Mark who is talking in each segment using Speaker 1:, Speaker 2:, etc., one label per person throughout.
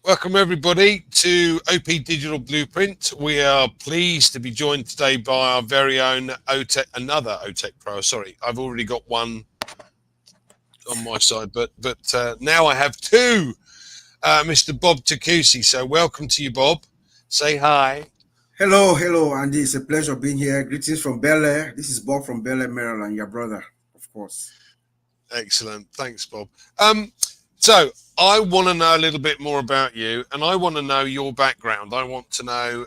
Speaker 1: Welcome everybody to OP Digital Blueprint. We are pleased to be joined today by our very own another OTEC Pro. Sorry, I've already got one on my side, but now I have two, Mr. Bob Takusi. So welcome to you, Bob. Say hi.
Speaker 2: Hello, Andy. It's a pleasure being here. Greetings from Bel Air. This is Bob from Bel Air, Maryland, your brother, of course.
Speaker 1: Excellent. Thanks, Bob. So I want to know a little bit more about you, and I want to know your background. I want to know,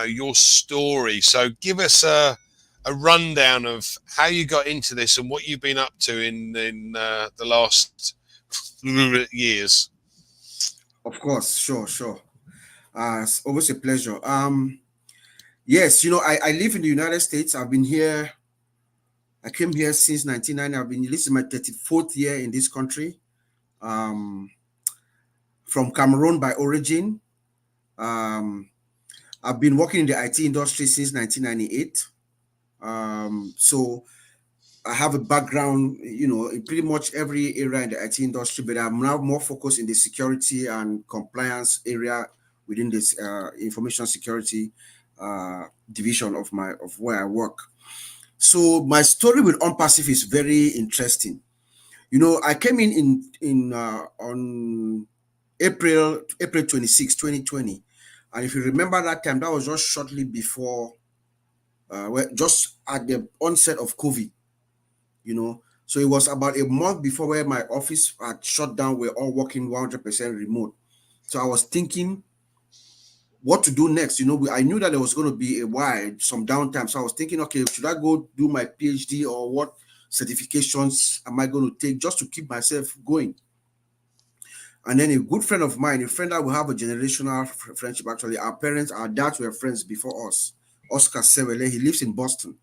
Speaker 1: your story. So give us a rundown of how you got into this and what you've been up to in the last years.
Speaker 2: Of course, sure. It's always a pleasure. Yes, I live in the United States. I've been here. I came here since 1990. This is my 34th year in this country. Um, from Cameroon by origin. Um, I've been working in the IT industry since 1998. So I have a background, in pretty much every area in the IT industry, but I'm now more focused in the security and compliance area within this information security division of where I work. So my story with OnPassive is very interesting. I came in on April 26, 2020, and if you remember that time, that was just shortly before, just at the onset of COVID. So it was about a month before where my office had shut down. We're all working 100% remote. So I was thinking what to do next. I knew that there was going to be some downtime. So I was thinking, okay, should I go do my PhD, or what certifications am I going to take just to keep myself going? And then a good friend of mine, a friend that we have a generational friendship, actually, our dads were friends before us, Oscar Sewele, he lives in Boston.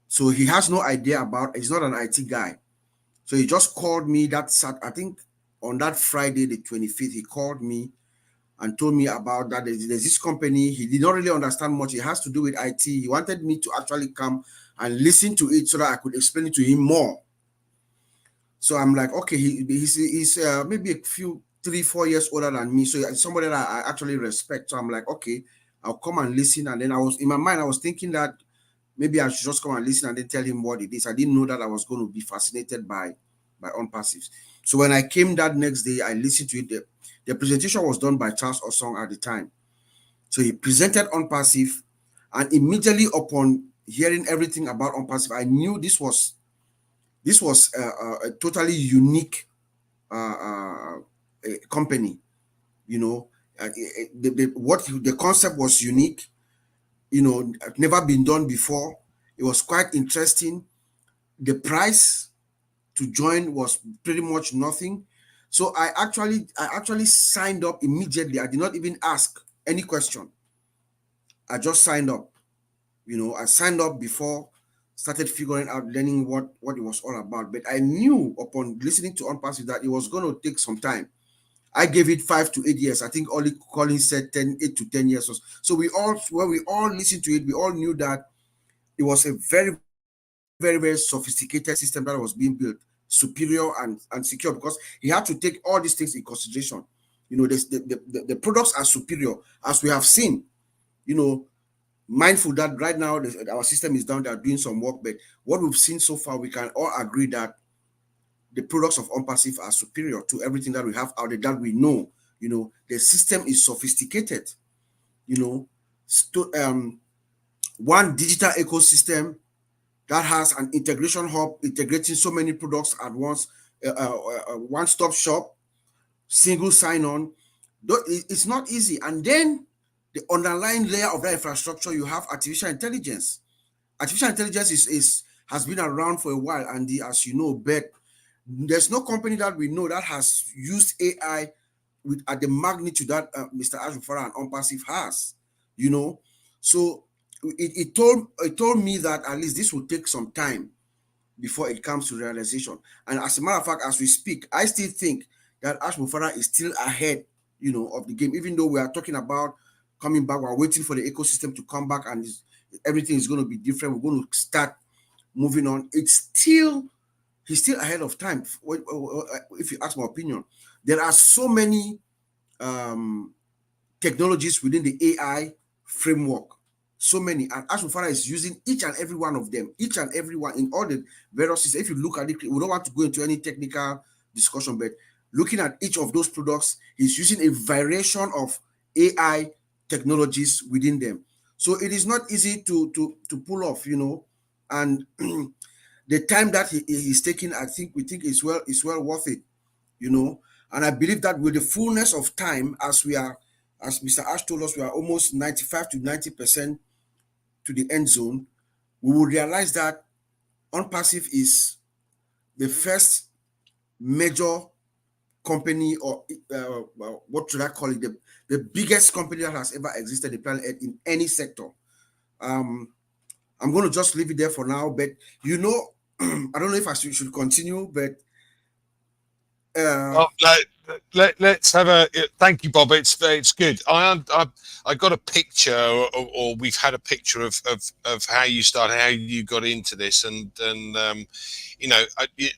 Speaker 2: So he has no idea he's not an IT guy. So he just called me I think on that Friday, the 25th, he called me and told me about that. There's this company. He did not really understand much. It has to do with IT. He wanted me to actually come and listen to it so that I could explain it to him more. So I'm like, okay, he's maybe a few, 3, 4 years older than me. So it's somebody that I actually respect. So I'm like, okay, I'll come and listen. And then in my mind, I was thinking that maybe I should just come and listen and then tell him what it is. I didn't know that I was going to be fascinated by OnPassive. So when I came that next day, I listened to it. The presentation was done by Charles Osong at the time. So he presented OnPassive, and immediately upon hearing everything about OnPassive, I knew this was a totally unique company. The concept was unique. Never been done before. It was quite interesting. The price to join was pretty much nothing. So I actually signed up immediately. I did not even ask any question. I just signed up. I signed up before started figuring out, learning what it was all about. But I knew upon listening to OnPassive that it was going to take some time. I gave it 5 to 8 years. I think Ollie Collins said 8 to 10 years. So when we all listened to it, we all knew that it was a very, very, very sophisticated system that was being built, superior and secure, because he had to take all these things in consideration. The products are superior, as we have seen. Mindful that right now our system is down there doing some work, but what we've seen so far, we can all agree that the products of OnPassive are superior to everything that we have out there that we know. The system is sophisticated. One digital ecosystem that has an integration hub integrating so many products at once, one-stop shop, single sign-on. It's not easy. And then the underlying layer of that infrastructure, you have artificial intelligence. Artificial intelligence has been around for a while, and as you know, but there's no company that we know that has used AI at the magnitude that Mr. Ashbufara and OnPassive has. So it told me that at least this will take some time before it comes to realization. And as a matter of fact, as we speak, I still think that Ashbufara is still ahead, of the game. Even though we are talking about coming back, we're waiting for the ecosystem to come back, and everything is going to be different. We're going to start moving on. He's still ahead of time. If you ask my opinion, there are so many um, technologies within the AI framework. So many, and Ashmufara is using each and every one of them, each and every one in all the various systems. If you look at it, we don't want to go into any technical discussion, but looking at each of those products, he's using a variation of AI technologies within them. So it is not easy to pull off, and the time that he's taking, I think we think is well worth it, and I believe that with the fullness of time, as Mr. Ash told us, we are almost 95 to 90% to the end zone. We will realize that OnPassive is the first major company, or what should I call it, the biggest company that has ever existed on the planet Earth in any sector. I'm going to just leave it there for now, but I don't know if I should continue, but
Speaker 1: Oh, let's have a thank you, Bob. It's good. I got a picture, or we've had a picture of how you started, how you got into this, and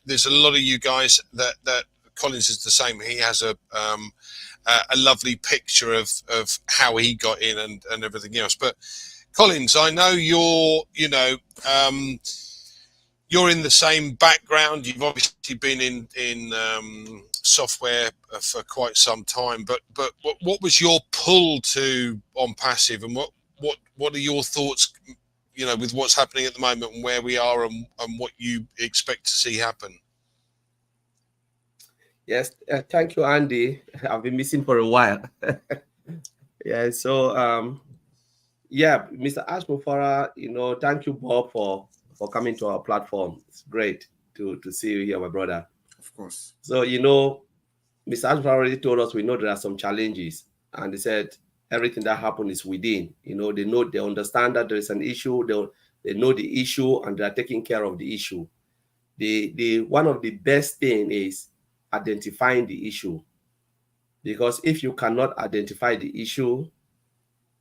Speaker 1: there's a lot of you guys that Collins is the same. He has a lovely picture of how he got in and everything else. But Collins, I know you're in the same background. You've obviously been in software for quite some time. But what was your pull to OnPassive, and what are your thoughts? With what's happening at the moment and where we are, and what you expect to see happen.
Speaker 3: Yes, thank you, Andy. I've been missing for a while. Yeah, so Mr. Ashmufara, thank you, Bob, for coming to our platform. It's great to see you here, my brother.
Speaker 2: Of course.
Speaker 3: So, Mr. Ashmufara already told us we know there are some challenges, and he said everything that happened is within. They understand that there is an issue, they know the issue, and they are taking care of the issue. The one of the best thing is identifying the issue, because if you cannot identify the issue,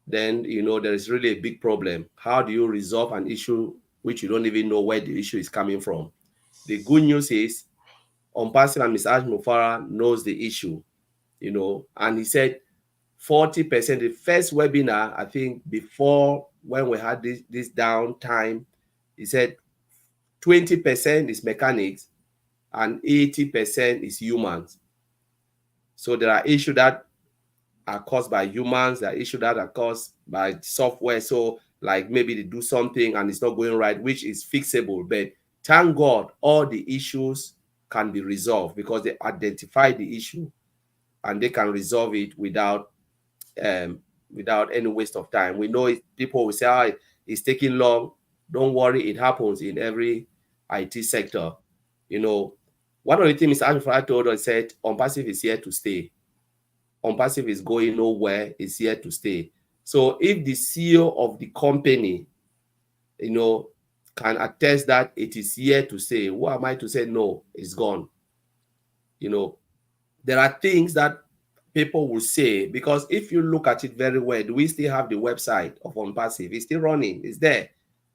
Speaker 3: then there is really a big problem. How do you resolve an issue which you don't even know where the issue is coming from? The good news is OnPassive and Mr. Ashmufara knows the issue, and he said 40%. The first webinar, I think, before when we had this downtime, he said 20% is mechanics and 80% is humans. So there are issues that are caused by humans, there are issues that are caused by software. So like maybe they do something and it's not going right, which is fixable. But thank God all the issues can be resolved because they identify the issue and they can resolve it without any waste of time. We know people will say, it's taking long. Don't worry, it happens in every IT sector. One of the things Mr. Ashmufara told us, said, OnPassive is here to stay. OnPassive is going nowhere, it's here to stay. So if the CEO of the company, can attest that it is here to stay, who am I to say no, it's gone? There are things that people will say, because if you look at it very well, do we still have the website of OnPassive? It's still running, it's there.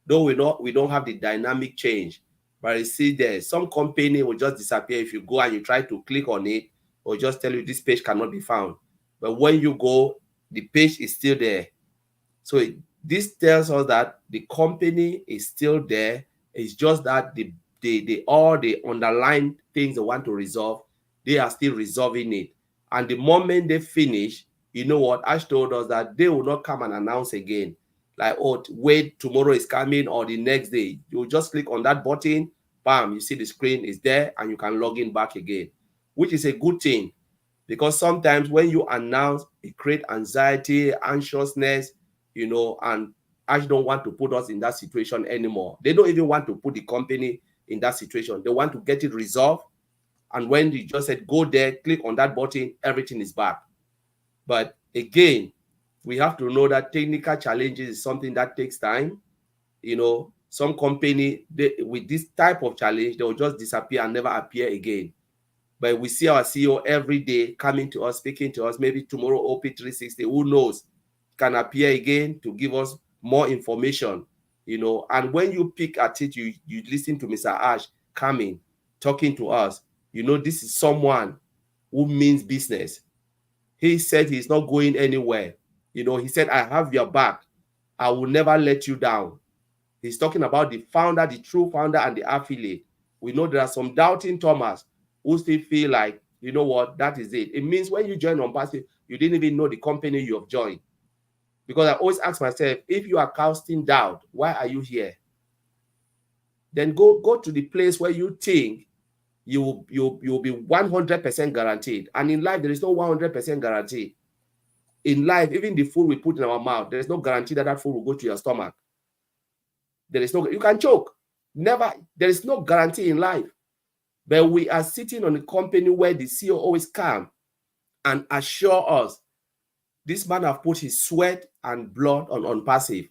Speaker 3: Though we don't have the dynamic change, but it's still there. Some company will just disappear if you go and you try to click on it, or just tell you this page cannot be found. But when you go, the page is still there. So this tells us that the company is still there. It's just that all the underlying things they want to resolve, they are still resolving it. And the moment they finish, you know what? Ash told us that they will not come and announce again. Like, oh, wait, tomorrow is coming, or the next day. You just click on that button, bam, you see the screen is there, and you can log in back again, which is a good thing. Because sometimes when you announce, it creates anxiety, anxiousness, and Ash don't want to put us in that situation anymore. They don't even want to put the company in that situation. They want to get it resolved. And when you just said, go there, click on that button, everything is back. But again, we have to know that technical challenges is something that takes time. Some company, with this type of challenge, they will just disappear and never appear again. But we see our CEO every day coming to us, speaking to us. Maybe tomorrow, OP360, who knows, can appear again to give us more information. And when you pick at it, you listen to Mr. Ash coming, talking to us. This is someone who means business. He said he's not going anywhere. You know, he said, I have your back. I will never let you down. He's talking about the founder, the true founder, and the affiliate. We know there are some doubting Thomas who still feel like, you know what, that is it. It means when you join ONPASSIVE, you didn't even know the company you have joined. Because I always ask myself, if you are casting doubt, why are you here? Then go to the place where you think you'll be 100% guaranteed. And in life, there is no 100% guarantee. In life, even the food we put in our mouth, there is no guarantee that that food will go to your stomach. There is no, you can choke. Never, there is no guarantee in life. But we are sitting on a company where the CEO always come and assure us, this man have put his sweat and blood on ONPASSIVE.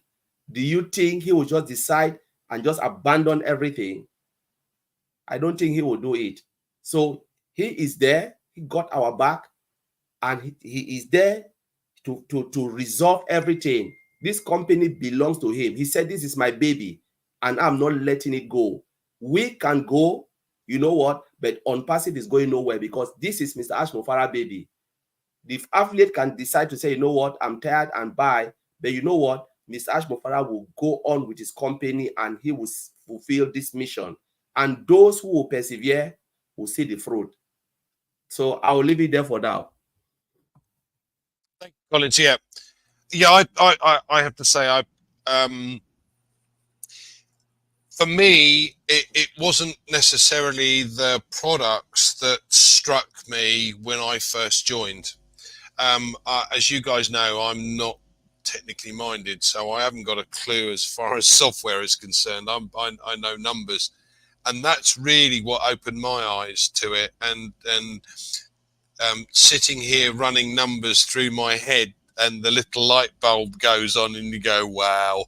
Speaker 3: Do you think he will just decide and just abandon everything? I don't think he will do it. So he is there, he got our back, and he is there to resolve everything. This company belongs to him. He said, this is my baby, and I'm not letting it go. We can go, you know what, but ONPASSIVE is going nowhere because this is Mr. Ash Mufara baby. The affiliate can decide to say, you know what, I'm tired and buy, but you know what, Mr. Ash Mufara will go on with his company and he will fulfill this mission. And those who will persevere will see the fruit. So I will leave it there for now.
Speaker 1: Thank you, Collins. Yeah. I have to say, for me, it wasn't necessarily the products that struck me when I first joined. As you guys know, I'm not technically minded, so I haven't got a clue as far as software is concerned. I know numbers, and that's really what opened my eyes to it. And sitting here running numbers through my head, and the little light bulb goes on, and you go, wow.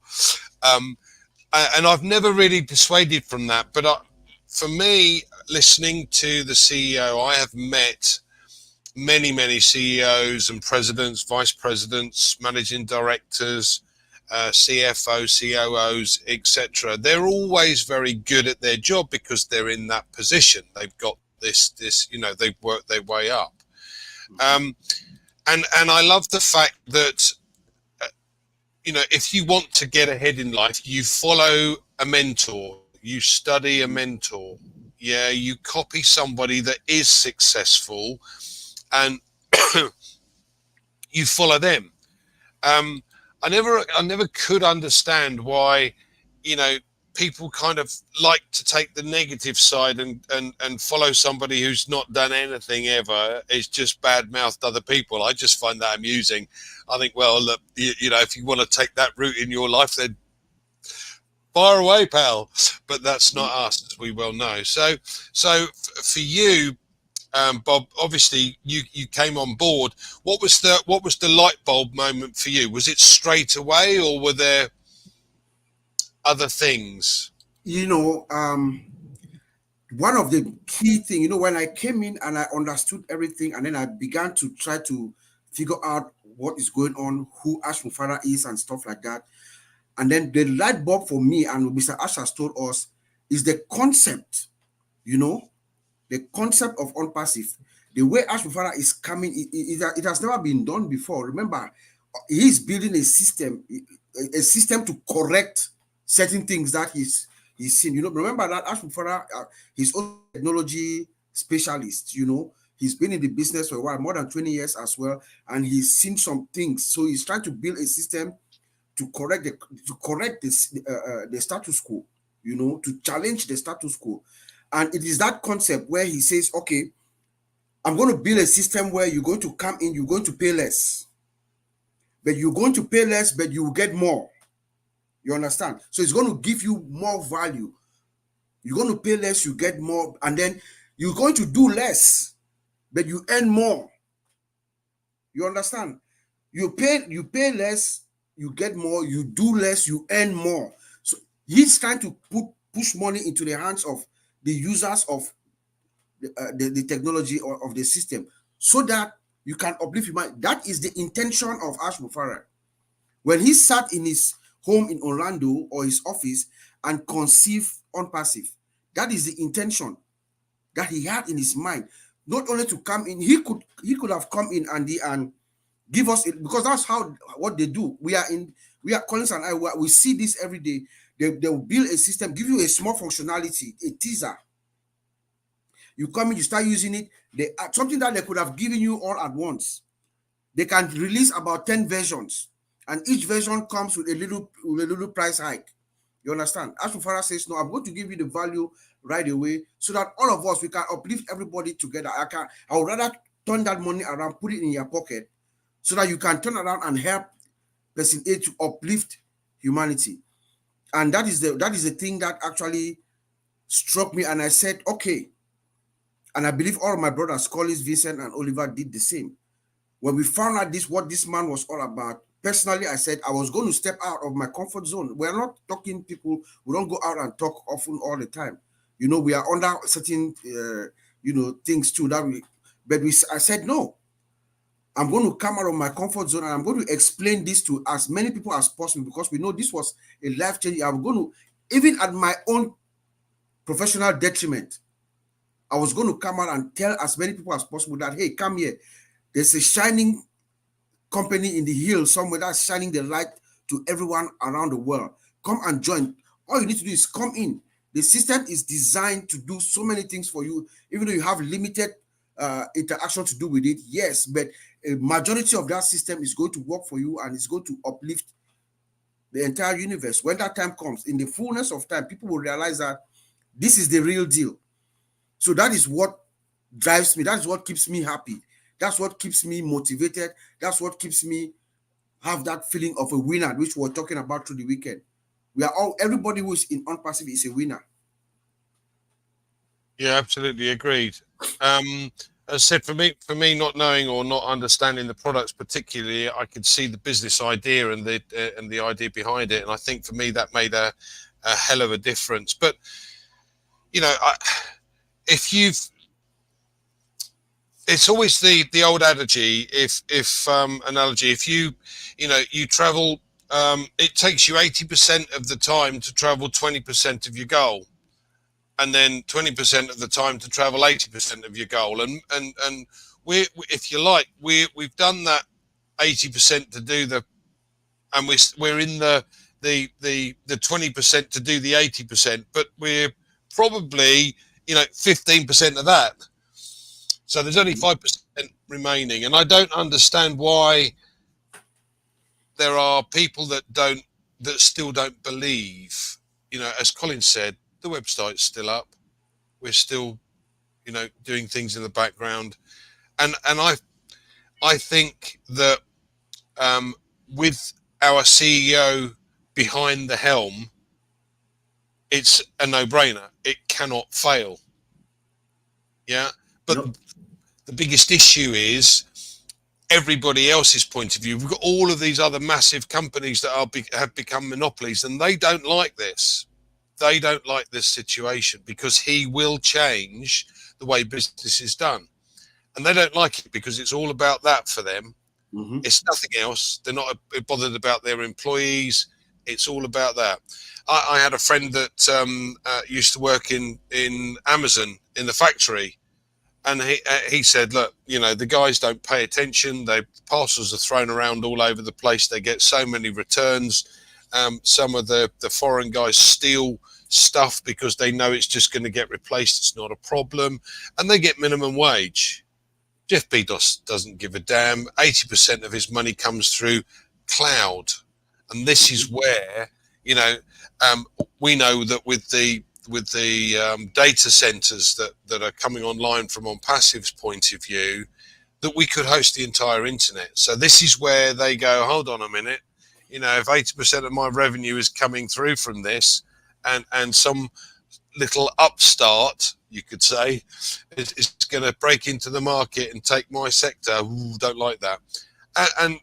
Speaker 1: And I've never really persuaded from that. But for me, listening to the CEO, I have met many CEOs and presidents, vice presidents, managing directors, CFOs, COOs, etc. They're always very good at their job because they're in that position. They've got this, you know, they've worked their way up. And I love the fact that, you know, if you want to get ahead in life, you follow a mentor, you study a mentor. Yeah, you copy somebody that is successful, and you follow them. I never could understand why, you know, people kind of like to take the negative side and follow somebody who's not done anything ever. It's just bad-mouthed other people. I just find that amusing. I think, well, look, you know, if you want to take that route in your life, then fire away, pal. But that's not us, as we well know. So for you, Bob, obviously you came on board. What was the light bulb moment for you? Was it straight away, or were there other things?
Speaker 2: You know, one of the key things, you know, when I came in and I understood everything, and then I began to try to figure out what is going on, who Ash Mufara is and stuff like that. And then the light bulb for me, and Mr. Ash has told us, is the concept, you know, the concept of ONPASSIVE. The way Ash Mufara is coming, it has never been done before. Remember, he's building a system to correct certain things that he's seen. You know, remember that Ash Mufara, he's also a technology specialist, you know. He's been in the business for a while, more than 20 years as well, and he's seen some things. So he's trying to build a system to correct the status quo, you know, to challenge the status quo. And it is that concept where he says, okay, I'm going to build a system where you're going to come in, you're going to pay less. But you're going to pay less, but you will get more. You understand? So it's going to give you more value. You're going to pay less, you get more, and then you're going to do less, but you earn more. You understand? You pay less, you get more, you do less, you earn more. So he's trying to push money into the hands of the users of the technology or of the system, so that you can uplift your mind. That is the intention of Ash Mufara. When he sat in his home in Orlando or his office and conceived ONPASSIVE, that is the intention that he had in his mind, not only to come in, he could have come in and give us it, because that's what they do. We are Collins and I, we see this every day. They will build a system, give you a small functionality, a teaser. You come in, you start using it. Something that they could have given you all at once. They can release about 10 versions, and each version comes with a little price hike. You understand? As Fufara says, no, I'm going to give you the value right away, so that all of us, we can uplift everybody together. I would rather turn that money around, put it in your pocket, so that you can turn around and help person A to uplift humanity. And that is the thing that actually struck me. And I said, okay. And I believe all of my brothers, Collins, Vincent, and Oliver, did the same. When we found out what this man was all about, personally, I said I was going to step out of my comfort zone. We're not talking people. We don't go out and talk often all the time. We are under certain, things too. I said, no, I'm going to come out of my comfort zone, and I'm going to explain this to as many people as possible, because we know this was a life changing. I'm going to, even at my own professional detriment, I was going to come out and tell as many people as possible that, hey, come here. There's a shining company in the hill somewhere that's shining the light to everyone around the world. Come and join. All you need to do is come in. The system is designed to do so many things for you, even though you have limited interaction to do with it. Yes, but a majority of that system is going to work for you, and it's going to uplift the entire universe. When that time comes, in the fullness of time, people will realize that this is the real deal. So that is what drives me. That is what keeps me happy. That's what keeps me motivated. That's what keeps me have that feeling of a winner, which we're talking about through the weekend. Everybody who is in ONPASSIVE is a winner.
Speaker 1: Yeah, absolutely agreed. As I said, for me, not knowing or not understanding the products particularly, I could see the business idea and the idea behind it, and I think for me that made a hell of a difference. But it's always the old adage, analogy. If you travel, it takes you 80% of the time to travel 20% of your goal, and then 20% of the time to travel 80% of your goal. And if you like, we've done that 80% to do and we're in the 20% to do the 80%, but we're probably 15% of that. So there's only 5% remaining, and I don't understand why there are people that still don't believe. As Colin said, the website's still up. We're still, doing things in the background, and I think that with our CEO behind the helm, it's a no-brainer. It cannot fail. Yeah, but
Speaker 2: Yep.
Speaker 1: the biggest issue is everybody else's point of view. We've got all of these other massive companies that have become monopolies, and they don't like this. They don't like this situation because he will change the way business is done. And they don't like it because it's all about that for them.
Speaker 2: Mm-hmm.
Speaker 1: It's nothing else. They're not bothered about their employees. It's all about that. I had a friend that used to work in Amazon in the factory. And he said, look, the guys don't pay attention. Parcels are thrown around all over the place. They get so many returns. Some of the foreign guys steal stuff because they know it's just going to get replaced. It's not a problem. And they get minimum wage. Jeff Bezos doesn't give a damn. 80% of his money comes through cloud. And this is where, we know that with the data centers that are coming online from ONPASSIVE's point of view, that we could host the entire internet. So this is where they go, hold on a minute, if 80% of my revenue is coming through from this, and some little upstart, you could say, is going to break into the market and take my sector. Ooh, don't like that. And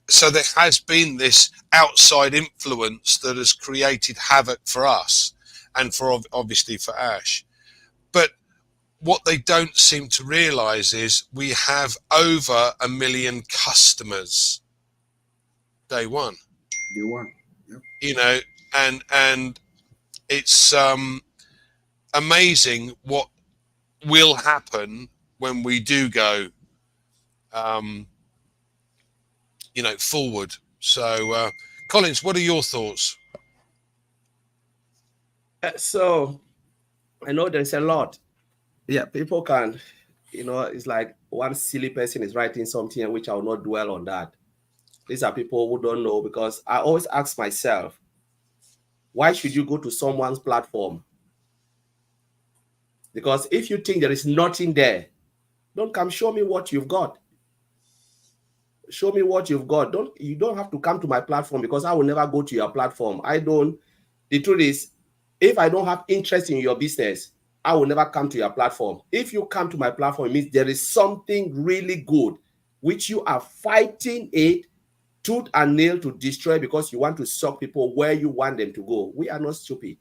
Speaker 1: so there has been this outside influence that has created havoc for us, and for obviously for Ash. But what they don't seem to realize is we have over 1 million customers day one.
Speaker 2: Day one. Yep.
Speaker 1: And it's amazing what will happen when we do go, forward. So, Collins, what are your thoughts?
Speaker 3: So I know there's a lot. Yeah, people can, it's like one silly person is writing something, which I will not dwell on that. These are people who don't know, because I always ask myself, why should you go to someone's platform? Because if you think there is nothing there, don't come show me what you've got. Show me what you've got. You don't have to come to my platform, because I will never go to your platform. The truth is, if I don't have interest in your business, I will never come to your platform. If you come to my platform, it means there is something really good which you are fighting it tooth and nail to destroy, because you want to suck people where you want them to go. We are not stupid.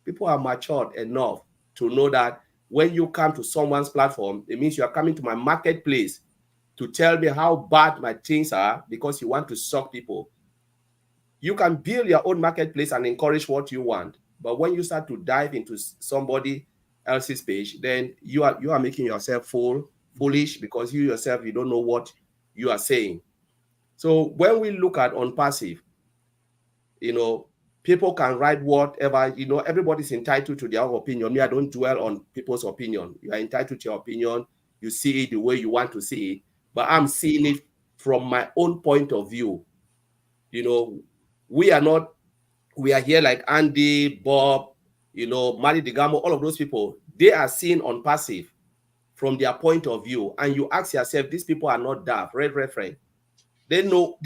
Speaker 3: People are matured enough to know that when you come to someone's platform, it means you are coming to my marketplace to tell me how bad my things are, because you want to suck people. You can build your own marketplace and encourage what you want. But when you start to dive into somebody else's page, then you are making yourself foolish, because you yourself, you don't know what you are saying. So when we look at ONPASSIVE, people can write whatever, everybody's entitled to their own opinion. Me, I don't dwell on people's opinion. You are entitled to your opinion. You see it the way you want to see it. But I'm seeing it from my own point of view. We are here like Andy, Bob, Mali Digamo, all of those people. They are seeing ONPASSIVE from their point of view. And you ask yourself, these people are not daft. Redfern. They know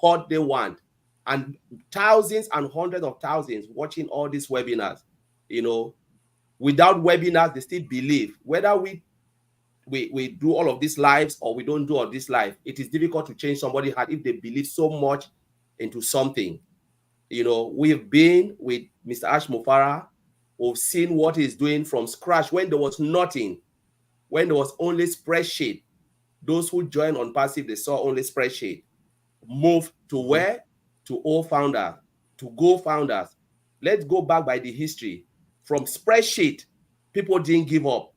Speaker 3: what they want. And thousands and hundreds of thousands watching all these webinars. Without webinars, they still believe. Whether we do all of these lives or we don't do all this life, it is difficult to change somebody's heart if they believe so much into something. We've been with Mr. Ash Mufara. We've seen what he's doing from scratch when there was nothing, when there was only spreadsheet. Those who joined ONPASSIVE, they saw only spreadsheet. Move to where? To all founders, to go founders. Let's go back by the history. From spreadsheet, people didn't give up.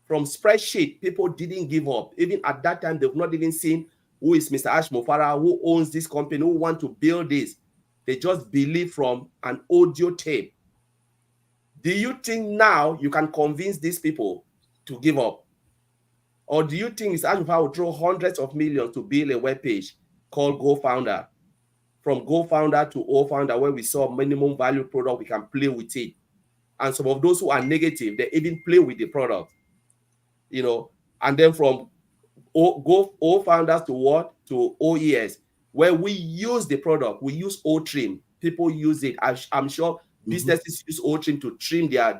Speaker 3: From spreadsheet, people didn't give up. Even at that time, they've not even seen who is Mr. Ash Mufara, who owns this company, who want to build this. They just believe from an audio tape. Do you think now you can convince these people to give up? Or do you think Mr. Ash Mufara will throw hundreds of millions to build a web page called Go Founder? From Go Founder to All Founder, where we saw minimum value product, we can play with it. And some of those who are negative, they even play with the product. And then from All Founders to what? To OES, where we use the product. We use O-Trim. People use it. I'm sure businesses use O-Trim to trim their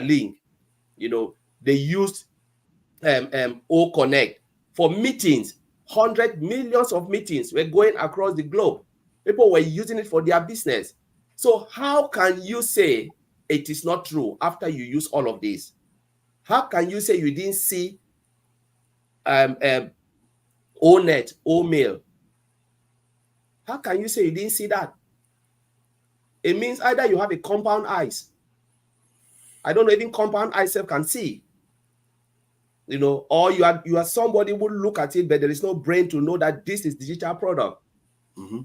Speaker 3: link. They used O-Connect for meetings. 100 millions of meetings were going across the globe. People were using it for their business. So how can you say it is not true after you use all of this? How can you say you didn't see ONET, OMail? How can you say you didn't see that? It means either you have a compound eyes. I don't know, even compound eyes self can see. Or you are somebody who look at it, but there is no brain to know that this is digital product.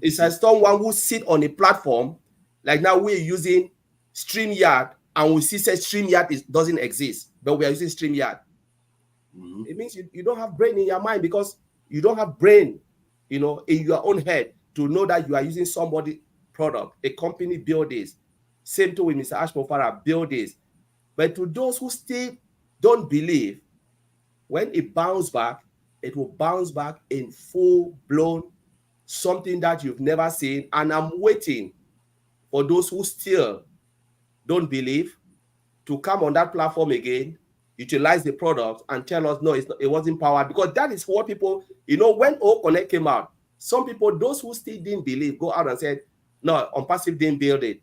Speaker 3: It's like someone who sit on a platform, like now we're using StreamYard, and we see that StreamYard doesn't exist, but we are using StreamYard. It means you don't have brain in your mind, because you don't have brain, in your own head to know that you are using somebody's product. A company build this. Same thing with Mr. Ash Mufara, build this. But to those who still don't believe, when it bounce back, it will bounce back in full-blown, something that you've never seen. And I'm waiting for those who still don't believe to come on that platform again, utilize the product, and tell us, no, it wasn't powered. Because that is what people, when O-Connect came out, some people, those who still didn't believe, go out and said, no, ONPASSIVE didn't build it.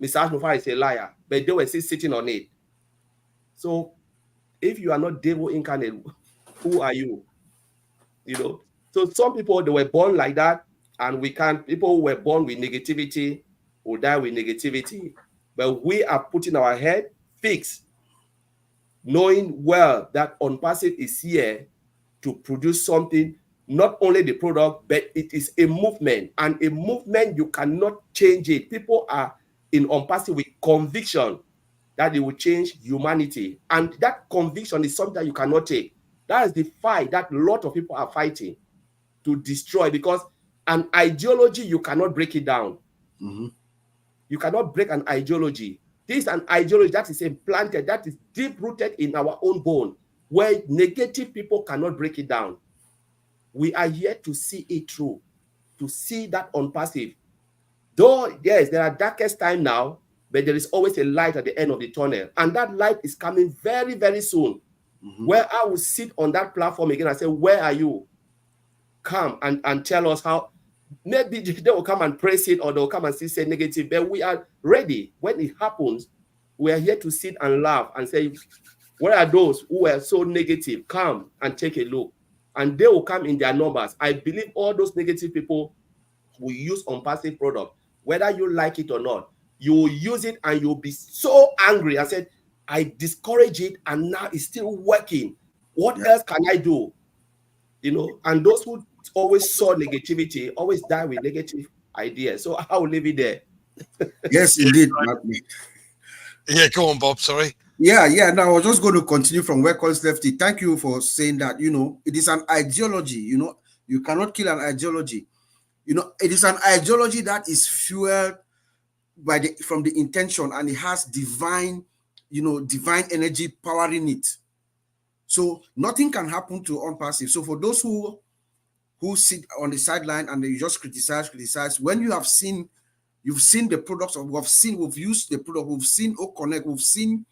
Speaker 3: Mr. Ash Mufara is a liar. But they were still sitting on it. So if you are not devil incarnate, who are you? So some people, they were born like that, and people who were born with negativity will die with negativity. But we are putting our head fixed knowing well that ONPASSIVE is here to produce something, not only the product, but it is a movement, and a movement, you cannot change it. People are in ONPASSIVE with conviction that it will change humanity, and that conviction is something that you cannot take. That is the fight that a lot of people are fighting to destroy, because an ideology, you cannot break it down.
Speaker 2: Mm-hmm.
Speaker 3: You cannot break an ideology. This is an ideology that is implanted, that is deep-rooted in our own bone, where negative people cannot break it down. We are here to see it through, to see that ONPASSIVE. Though, yes, there are darkest time now, but there is always a light at the end of the tunnel. And that light is coming very, very soon, where I will sit on that platform again and say, where are you? Come and tell us how. Maybe they will come and praise it, or they'll come and say negative, but we are ready. When it happens, we are here to sit and laugh and say, where are those who were so negative? Come and take a look. And they will come in their numbers. I believe all those negative people will use ONPASSIVE product, whether you like it or not. You will use it and you'll be so angry and say, I discourage it and now it's still working. What else can I do? You know, and those who always saw negativity always die with negative ideas. So I will leave it there.
Speaker 2: Yes, indeed.
Speaker 1: Yeah, go on, Bob. Sorry.
Speaker 2: Yeah. Now I was just going to continue from where Collins left it. Thank you for saying that. You know, it is an ideology. You know, you cannot kill an ideology. You know, it is an ideology that is fueled by from the intention, and it has divine, divine energy powering it. So nothing can happen to ONPASSIVE. So for those who sit on the sideline and you just criticize, when you have seen, you've seen the products, or we've used the product, we've seen OConnect, we've seen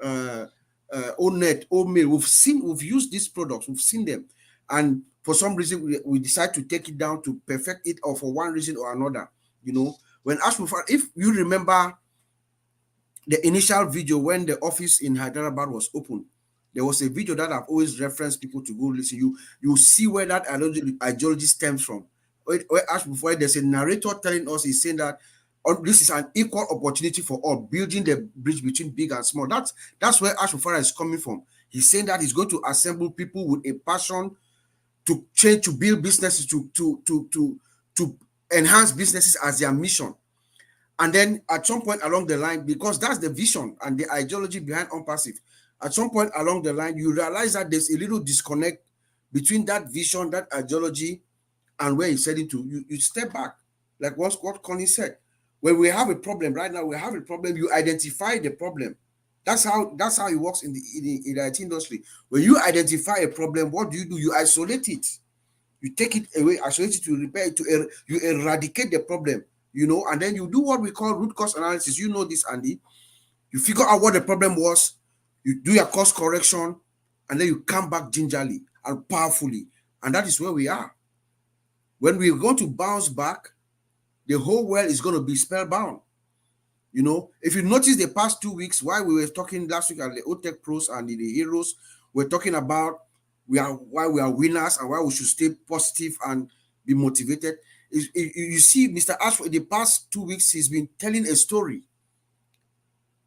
Speaker 2: ONET, OMail, we've used these products, we've seen them, and for some reason we decide to take it down to perfect it, or for one reason or another. You know, when Ashmufar, if you remember the initial video when the office in Hyderabad was open, there was a video that I've always referenced people to go listen. You see where that ideology stems from. Where Ashmufar, there's a narrator telling us, he's saying that this is an equal opportunity for all, building the bridge between big and small. That's where Ashmufar is coming from. He's saying that he's going to assemble people with a passion to change, to build businesses, to enhance businesses as their mission. And then at some point along the line, because that's the vision and the ideology behind ONPASSIVE, at some point along the line, you realize that there's a little disconnect between that vision, that ideology, and where it's heading to. You step back, like what Connie said. When we have a problem right now, you identify the problem. That's how it works in the IT industry. When you identify a problem, what do? You isolate it. You take it away, isolate it, to repair it, you eradicate the problem, and then you do what we call root cause analysis. You know this, Andy. You figure out what the problem was, you do your course correction, and then you come back gingerly and powerfully. And that is where we are. When we're going to bounce back, the whole world is going to be spellbound. If you notice the past 2 weeks, while we were talking last week at the OTech Pros and the Heroes, we're talking about why we are winners and why we should stay positive and be motivated. You see, Mr. Ashford, in the past 2 weeks, he's been telling a story.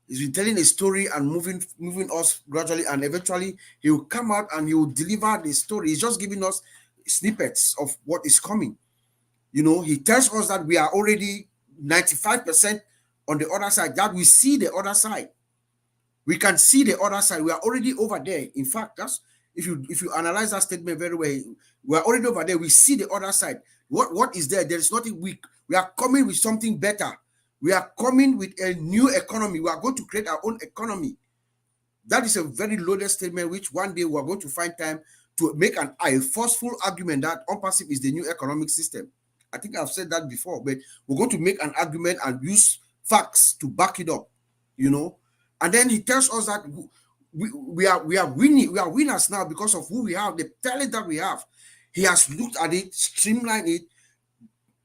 Speaker 2: He's been telling a story and moving us gradually, and eventually he will come out and he will deliver the story. He's just giving us snippets of what is coming. He tells us that we are already 95% on the other side, that we see the other side. We can see the other side. We are already over there. In fact, that's if you analyze that statement very well, we are already over there. We see the other side. What is there? There is nothing weak. We are coming with something better. We are coming with a new economy. We are going to create our own economy. That is a very loaded statement, which one day we are going to find time to make a forceful argument that ONPASSIVE is the new economic system. I think I've said that before, but we're going to make an argument and use facts to back it up, And then he tells us that we are winning. We are winners now because of who we have, the talent that we have. He has looked at it, streamlined it,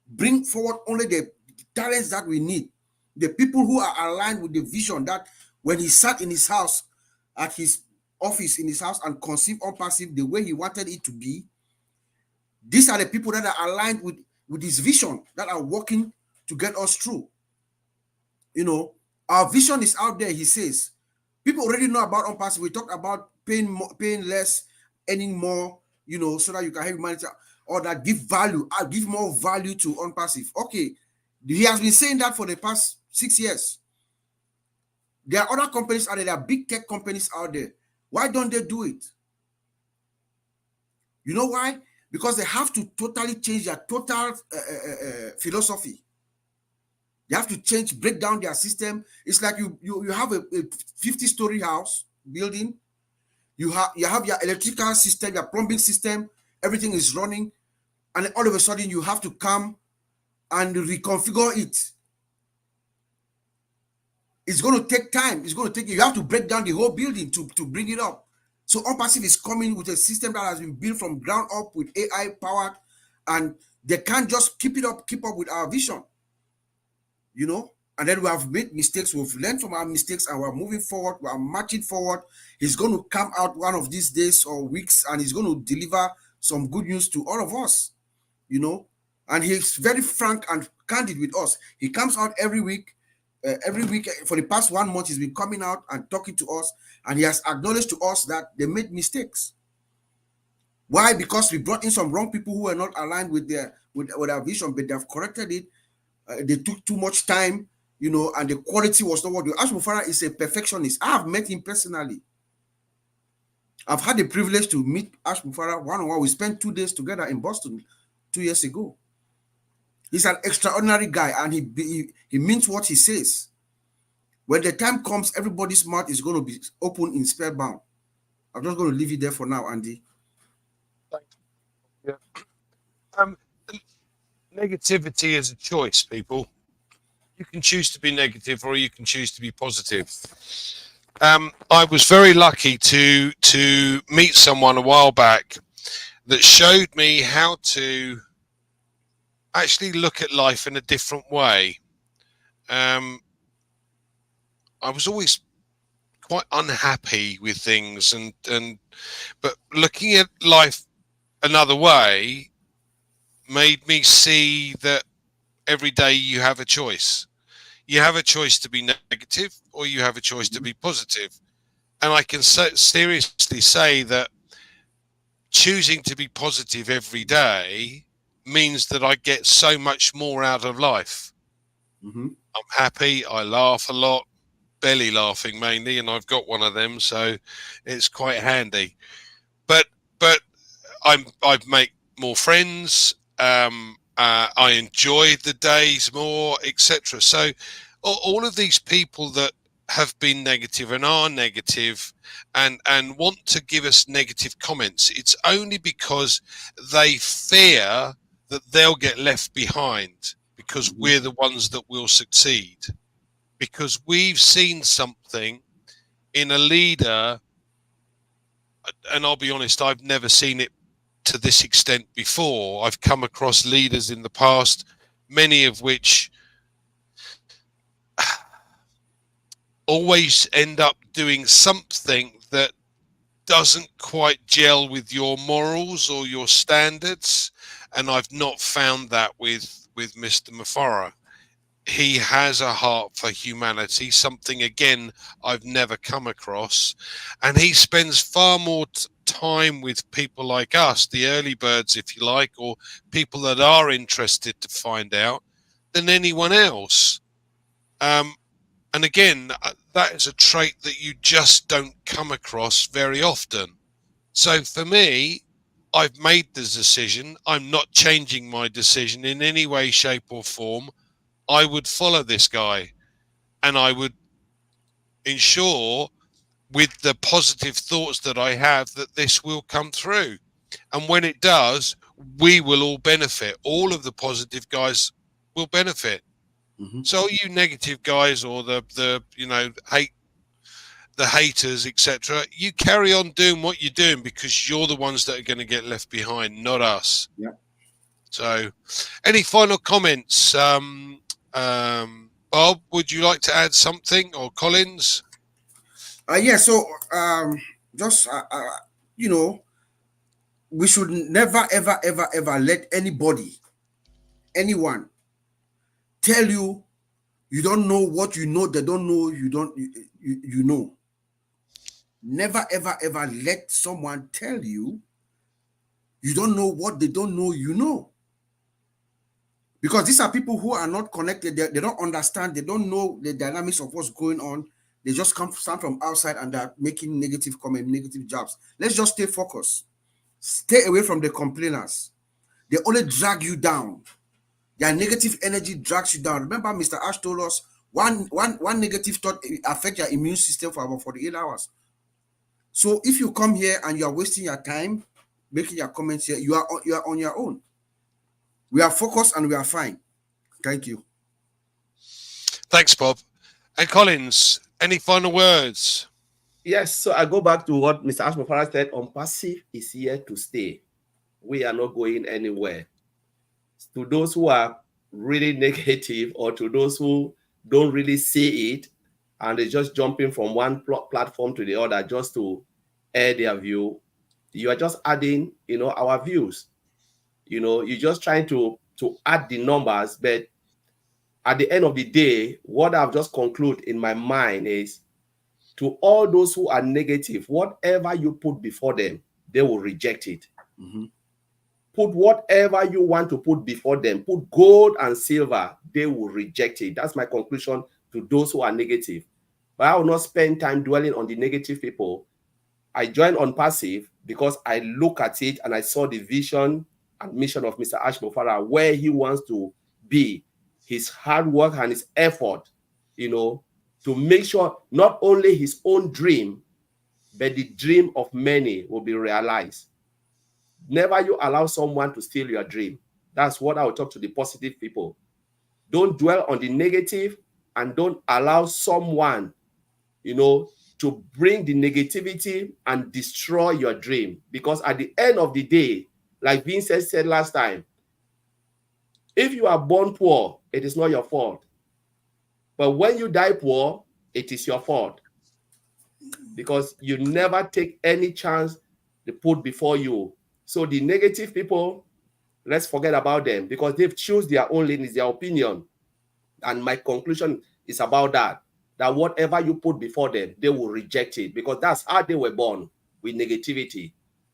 Speaker 2: bring forward only the talents that we need, the people who are aligned with the vision that when he sat in his house, at his office in his house, and conceived ONPASSIVE the way he wanted it to be. These are the people that are aligned with his vision, that are working to get us through. Our vision is out there, he says. People already know about ONPASSIVE. We talked about paying more, paying less, earning more, you know, so that you can help humanity, or that give value. I'll give more value to ONPASSIVE. Okay, he has been saying that for the past 6 years. There are other companies out there. There are big tech companies out there. Why don't they do it? You know why? Because they have to totally change their total philosophy. They have to change, break down their system. It's like you have a 50-story house building. You have your electrical system, your plumbing system, everything is running, and then all of a sudden you have to come and reconfigure it. It's going to take time. It's going to take, you have to break down the whole building to bring it up. So ONPASSIVE is coming with a system that has been built from ground up with AI powered, and they can't just keep up with our vision. You know, and then we have made mistakes. We've learned from our mistakes, and we're moving forward. We're marching forward. He's going to come out one of these days or weeks, and he's going to deliver some good news to all of us, you know. And he's very frank and candid with us. He comes out every week. For the past 1 month, he's been coming out and talking to us, and he has acknowledged to us that they made mistakes. Why? Because we brought in some wrong people who were not aligned with their vision, but they have corrected it. They took too much time, you know, and the quality was not what you. Ash Mufara is a perfectionist. I have met him personally. I've had the privilege to meet Ash Mufara one-on-one. We spent 2 days together in Boston 2 years ago. He's an extraordinary guy, and he means what he says. When the time comes, everybody's mouth is going to be open in spellbound. I'm just going to leave it there for now, Andy.
Speaker 1: Thanks. Yeah. Negativity is a choice, people. You can choose to be negative, or you can choose to be positive. I was very lucky to meet someone a while back that showed me how to actually look at life in a different way. I was always quite unhappy with things, but looking at life another way made me see that every day you have a choice. You have a choice to be negative, or you have a choice to be positive. And I can seriously say that choosing to be positive every day means that I get so much more out of life. I'm happy. I laugh a lot, belly laughing mainly, and I've got one of them, so it's quite handy. But I make more friends. I enjoy the days more, etc. So all of these people that have been negative and are negative and want to give us negative comments, it's only because they fear that they'll get left behind because we're the ones that will succeed. Because we've seen something in a leader, and I'll be honest, I've never seen it to this extent before. I've come across leaders in the past, many of which always end up doing something that doesn't quite gel with your morals or your standards, and I've not found that with Mr. Mufara. He has a heart for humanity, something again I've never come across, and he spends far more time with people like us, the early birds, if you like, or people that are interested to find out, than anyone else. And again, that is a trait that you just don't come across very often. So for me, I've made the decision. I'm not changing my decision in any way, shape or form. I would follow this guy, and I would ensure with the positive thoughts that I have that this will come through. And when it does, we will all benefit. All of the positive guys will benefit. So you negative guys, or the you know, haters, etc., you carry on doing what you're doing, because you're the ones that are going to get left behind, not us.
Speaker 2: Yeah.
Speaker 1: So any final comments? Bob, would you like to add something, or Collins?
Speaker 2: Yeah, so just you know, we should never ever let anyone tell you you don't know what you know. They don't know you know. Never, ever, ever let someone tell you you don't know what they don't know you know. Because these are people who are not connected. They don't understand. They don't know the dynamics of what's going on. They just stand from outside and they're making negative comments, negative jabs. Let's just stay focused. Stay away from the complainers. They only drag you down. Their negative energy drags you down. Remember, Mr. Ash told us one negative thought affects your immune system for about 48 hours. So if you come here and you are wasting your time making your comments here, you are on your own. We are focused and we are fine. Thank you.
Speaker 1: Thanks, Bob. And Collins, any final words?
Speaker 3: Yes, so I go back to what Mr. Ashmofara said. ONPASSIVE is here to stay. We are not going anywhere. To those who are really negative, or to those who don't really see it, and they're just jumping from one platform to the other just to air their view, you are just adding, our views. You're just trying to add the numbers, but at the end of the day, what I've just concluded in my mind is, to all those who are negative, whatever you put before them, they will reject it.
Speaker 2: Mm-hmm.
Speaker 3: Put whatever you want to put before them, put gold and silver, they will reject it. That's my conclusion to those who are negative. But I will not spend time dwelling on the negative people. I joined ONPASSIVE because I look at it and I saw the vision and mission of Mr. Ashmofara, where he wants to be, his hard work and his effort, to make sure not only his own dream, but the dream of many will be realized. Never you allow someone to steal your dream. That's what I will talk to the positive people. Don't dwell on the negative, and don't allow someone, to bring the negativity and destroy your dream. Because at the end of the day, like Vincent said last time, if you are born poor, it is not your fault. But when you die poor, it is your fault. Because you never take any chance to put before you. So the negative people, let's forget about them, because they've choose their own lane, is their opinion. And my conclusion is about that whatever you put before them, they will reject it, because that's how they were born, with negativity.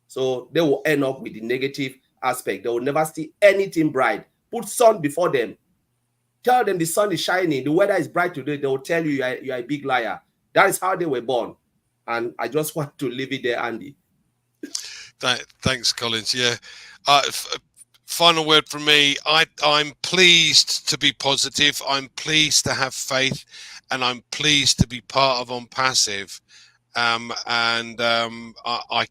Speaker 3: So they will end up with the negative aspect. They will never see anything bright. Put sun before them. Tell them the sun is shining, the weather is bright today. They will tell you you are a big liar. That is how they were born. And I just want to leave it there, Andy.
Speaker 1: Thanks, Collins. Yeah. Final word from me. I'm pleased to be positive. I'm pleased to have faith, and I'm pleased to be part of ONPASSIVE. I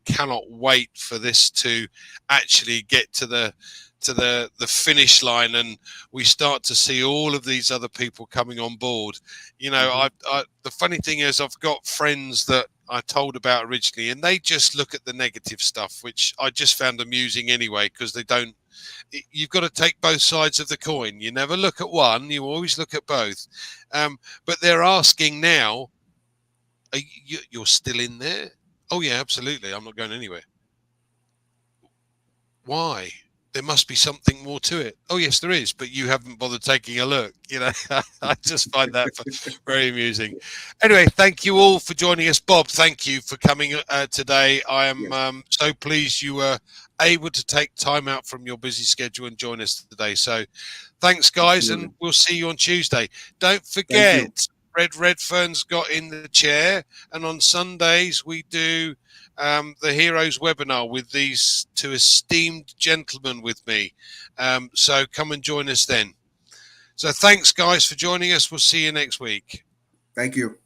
Speaker 1: cannot wait for this to actually get to the finish line, and we start to see all of these other people coming on board. The funny thing is, I've got friends that I told about originally, and they just look at the negative stuff, which I just found amusing anyway, because they don't. You've got to take both sides of the coin. You never look at one, you always look at both. But they're asking now, you're still in there? Oh yeah, absolutely, I'm not going anywhere. Why? There must be something more to it. Oh yes, there is, but you haven't bothered taking a look. I just find that very amusing. Anyway, thank you all for joining us. Bob, thank you for coming today. I am so pleased you were able to take time out from your busy schedule and join us today. So thanks, guys. Absolutely. And we'll see you on Tuesday. Don't forget, Redfern's got in the chair, and on Sundays we do the Heroes webinar with these two esteemed gentlemen with me. So come and join us then. So thanks, guys, for joining us. We'll see you next week.
Speaker 2: Thank you.